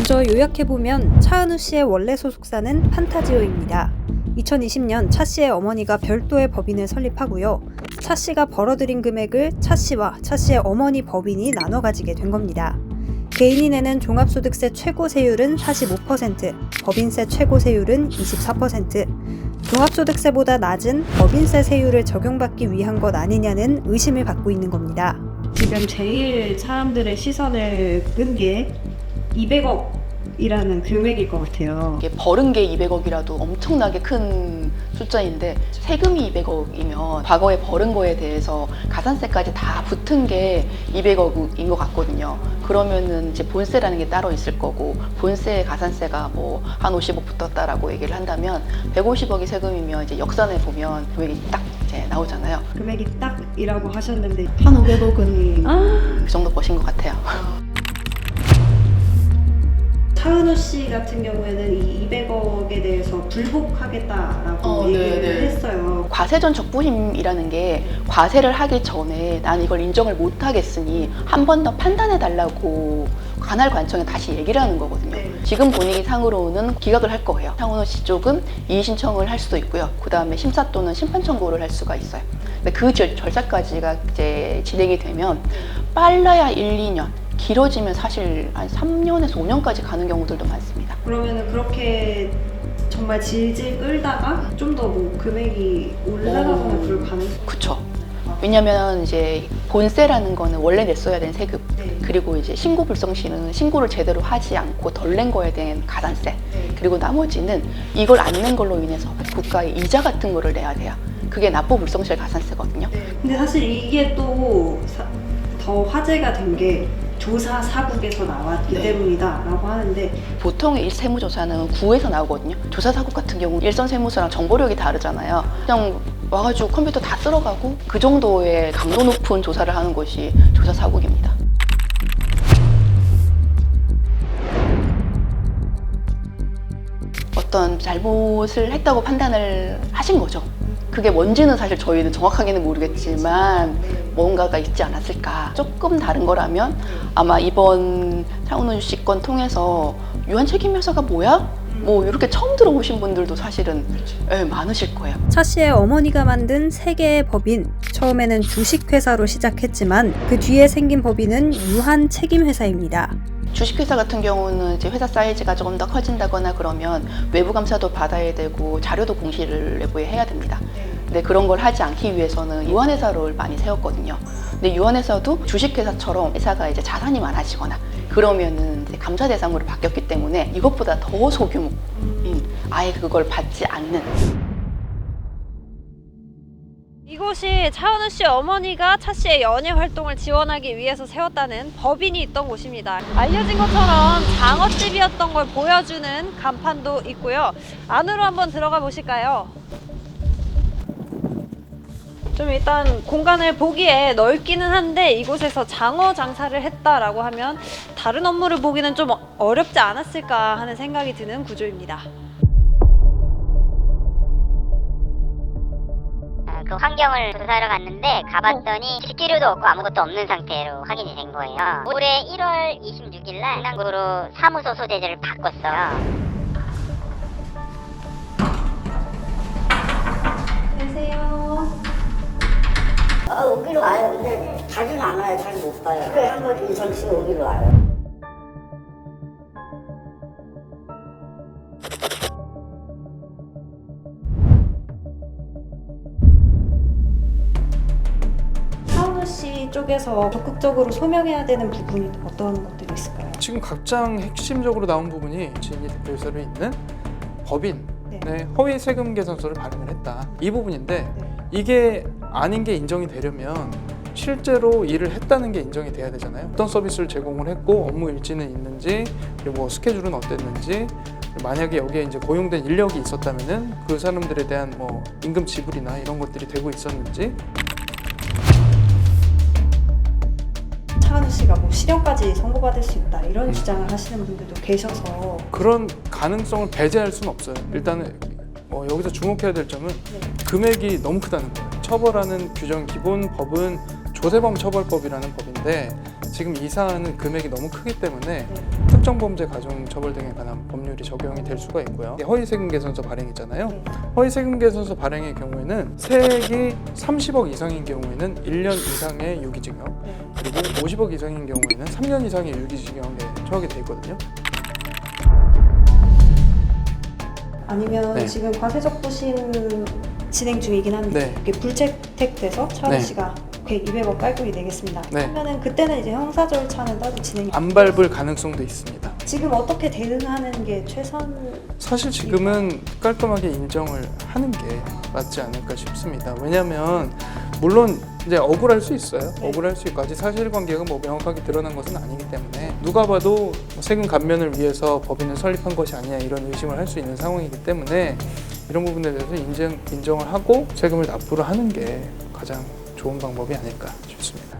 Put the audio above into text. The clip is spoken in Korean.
먼저 요약해보면 차은우 씨의 원래 소속사는 판타지오입니다. 2020년 차 씨의 어머니가 별도의 법인을 설립하고요. 차 씨가 벌어들인 금액을 차 씨와 차 씨의 어머니 법인이 나눠 가지게 된 겁니다. 개인이 내는 종합소득세 최고 세율은 45%, 법인세 최고 세율은 24%. 종합소득세보다 낮은 법인세 세율을 적용받기 위한 것 아니냐는 의심을 받고 있는 겁니다. 지금 제일 사람들의 시선을 끈 게 200억이라는 금액일 것 같아요. 이게 벌은 게 200억이라도 엄청나게 큰 숫자인데 세금이 200억이면 과거에 벌은 거에 대해서 가산세까지 다 붙은 게 200억인 것 같거든요. 그러면은 이제 본세라는 게 따로 있을 거고 본세 가산세가 뭐 한 50억 붙었다라고 얘기를 한다면 150억이 세금이면 이제 역산해 보면 금액이 딱 이제 나오잖아요. 금액이 딱이라고 하셨는데 한 500억은 그 정도 버신 것 같아요. 차은우 씨 같은 경우에는 이 200억에 대해서 불복하겠다라고 얘기를 했어요. 과세전 적부심이라는 게 과세를 하기 전에 난 이걸 인정을 못 하겠으니 한 번 더 판단해 달라고 관할 관청에 다시 얘기를 하는 거거든요. 네. 지금 분위기 상으로는 기각을 할 거예요. 차은우 씨 쪽은 이의 신청을 할 수도 있고요. 그 다음에 심사 또는 심판 청구를 할 수가 있어요. 근데 그 절차까지가 이제 진행이 되면 빨라야 1, 2년, 길어지면 사실 한 3년에서 5년까지 가는 경우들도 많습니다. 그러면은 그렇게 정말 질질 끌다가 좀 더 뭐 금액이 올라가거나 그럴 가능성이 그쵸. 왜냐면 이제 본세라는 거는 원래 냈어야 된 세금, 네. 그리고 이제 신고 불성시는 신고를 제대로 하지 않고 덜 낸 거에 대한 가산세, 네. 그리고 나머지는 이걸 안 낸 걸로 인해서 국가에 이자 같은 거를 내야 돼요. 그게 납부 불성실 가산세거든요. 근데 사실 이게 또 더 화제가 된 게 조사 사국에서 나왔기 네. 때문이다라고 하는데 보통의 세무조사는 구에서 나오거든요. 조사 사국 같은 경우 일선 세무서랑 정보력이 다르잖아요. 그냥 와가지고 컴퓨터 다 쓸어가고 그 정도의 강도 높은 조사를 하는 것이 조사 사국입니다. 어떤 잘못을 했다고 판단을 하신 거죠. 그게 뭔지는 사실 저희는 정확하게는 모르겠지만 뭔가가 있지 않았을까. 조금 다른 거라면 아마 이번 차은우 씨 건 통해서 유한 책임회사가 뭐야? 뭐 이렇게 처음 들어보신 분들도 사실은 많으실 거예요. 차 씨의 어머니가 만든 세 개의 법인, 처음에는 주식회사로 시작했지만 그 뒤에 생긴 법인은 유한 책임회사입니다. 주식회사 같은 경우는 이제 회사 사이즈가 조금 더 커진다거나 그러면 외부 감사도 받아야 되고 자료도 공시를 내부에 해야 됩니다. 근데 그런 걸 하지 않기 위해서는 유한회사를 많이 세웠거든요. 근데 유한회사도 주식회사처럼 회사가 이제 자산이 많아지거나 그러면은 이제 감사 대상으로 바뀌었기 때문에 이것보다 더 소규모, 아예 그걸 받지 않는. 이곳이 차은우 씨 어머니가 차 씨의 연예 활동을 지원하기 위해서 세웠다는 법인이 있던 곳입니다. 알려진 것처럼 장어집이었던 걸 보여주는 간판도 있고요. 안으로 한번 들어가 보실까요? 좀 일단 공간을 보기에 넓기는 한데 이곳에서 장어 장사를 했다라고 하면 다른 업무를 보기는 좀 어렵지 않았을까 하는 생각이 드는 구조입니다. 그 환경을 조사하러 갔는데 가봤더니 식기류도 없고 아무것도 없는 상태로 확인이 된 거예요. 올해 1월 26일 날 한강구로 사무소 소재지를 바꿨어요. 오기로 와요. 근데 자주는 안 와요. 잘 못 봐요. 그래 한번 인천시 오기로 와요. 차은우 씨 쪽에서 적극적으로 소명해야 되는 부분이 어떤 것들이 있을까요? 지금 가장 핵심적으로 나온 부분이 지인이 대표이사로 있는 법인의 허위 세금 계산서를 발행을 했다. 이 부분인데 이게 아닌 게 인정이 되려면 실제로 일을 했다는 게 인정이 돼야 되잖아요. 어떤 서비스를 제공을 했고 업무 일지는 있는지, 그리고 뭐 스케줄은 어땠는지, 만약에 여기에 이제 고용된 인력이 있었다면은 그 사람들에 대한 뭐 임금 지불이나 이런 것들이 되고 있었는지. 차은우 씨가 뭐 실형까지 선고받을 수 있다 이런 주장을 하시는 분들도 계셔서 그런 가능성을 배제할 수는 없어요. 일단은 여기서 주목해야 될 점은 금액이 너무 크다는 거예요. 처벌하는 규정 기본 법은 조세범 처벌법이라는 법인데 지금 이 사안은 금액이 너무 크기 때문에 특정 범죄 가중처벌 등에 관한 법률이 적용이 될 수가 있고요. 허위 세금 개선서 발행이잖아요. 허위 세금 개선서 발행의 경우에는 세액이 30억 이상인 경우에는 1년 이상의 유기징역, 그리고 50억 이상인 경우에는 3년 이상의 유기징역에 처하게 돼 있거든요. 아니면 네. 지금 과세적 부심 진행 중이긴 한데 네. 이게 불채택돼서 차은우 네. 씨가 200억 깔끔히 내겠습니다. 네. 그러면은 그때는 이제 형사 절차는 따로 진행이 안 밟을 가능성도 있습니다. 지금 어떻게 대응하는 게 최선? 사실 지금은 깔끔하게 인정을 하는 게 맞지 않을까 싶습니다. 왜냐하면 물론 이제 억울할 수 있어요. 네. 억울할 수 있고 아직 사실관계가 뭐 명확하게 드러난 것은 아니기 때문에 누가 봐도 세금 감면을 위해서 법인을 설립한 것이 아니냐 이런 의심을 할 수 있는 상황이기 때문에 이런 부분에 대해서 인정을 하고 세금을 납부를 하는 게 가장 좋은 방법이 아닐까 싶습니다.